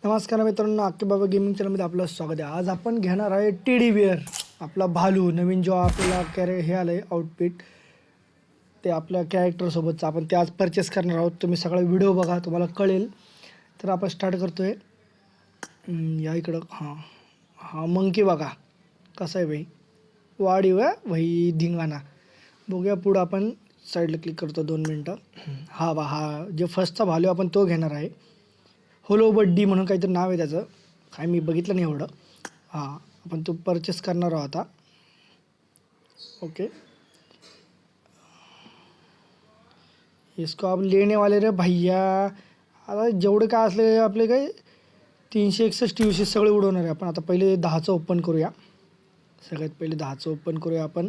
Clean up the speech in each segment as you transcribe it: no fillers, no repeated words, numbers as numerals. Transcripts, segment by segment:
नमस्कार मित्रांनो, आक्के बाबा गेमिंग चॅनलमध्ये आपलं स्वागत आहे। आज आपण घेणार आहे टेडी बिअर, आपला भालू। नवीन जो आपल्याला हे आलं आहे आउटफिट, ते आपल्या कॅरेक्टरसोबतचं आपण ते आज परचेस करणार आहोत। तुम्ही सगळा व्हिडिओ बघा, तुम्हाला कळेल। तर आपण स्टार्ट करतो आहे। या इकडं हा मंकी बघा कसा आहे भाई, वाढीव आहे भाई धिंगाणा। बघूया पुढं, आपण साईडला क्लिक करतो 2 मिनटं। हा जे फर्स्टचा भालू आपण तो घेणार आहे। होलो बड्डी म्हणून काहीतरी नाव आहे त्याचं, काय मी बघितलं नाही एवढं। आपण तो परचेस करणार आहोत आता। ओके, इसको आप लेने वाले रे भैया। आता जेवढे काय असले आपले काय 361 UC सगळे उडवणार आहे आपण। आता पहिले 10चं ओपन करूया। सगळ्यात पहिले 10चं ओपन करूया आपण।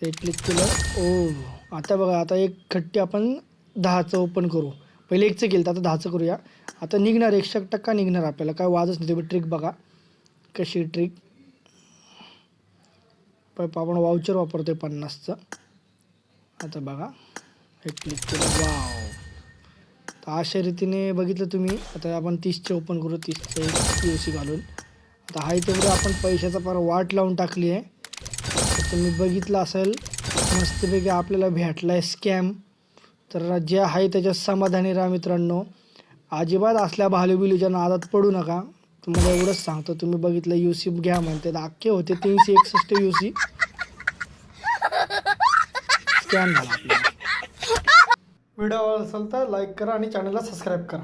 एक क्लिक केलं, ओ आता बघा, आता एक खट्टी आपण 10चं ओपन करू। पहिले 1चं केलं, आता 10चं करूया। आता निघणार 100% निघणार आपल्याला, काय वादच नाही। तुम्ही ट्रिक बघा कशी ट्रिक। आपण वाउचर वापरतोय 50चं। आता बघा, एक क्लिक केलं, वाव। तर अशा रीतीने बघितलं तुम्ही। आता आपण 30चे ओपन करू, 30चं UC घालून। आता हाय तेवढं आपण पैशाचा फार वाट लावून टाकली आहे। तर तुम्ही बघितलं असेल, मस्तपैकी आपल्याला भेटला आहे स्कॅम। तर जे आहे त्याच्यात समाधानी राहा मित्रांनो। अजिबात असल्या भालूबिलीच्या नादात पडू नका। तुम्हाला एवढंच सांगतो, तुम्ही बघितलं UC घ्या म्हणते, अख्खे होते 361 UC, स्कॅम झाला आपल्याला। व्हिडिओ आवडला असेल तर लाईक करा आणि चॅनलला सबस्क्राईब करा।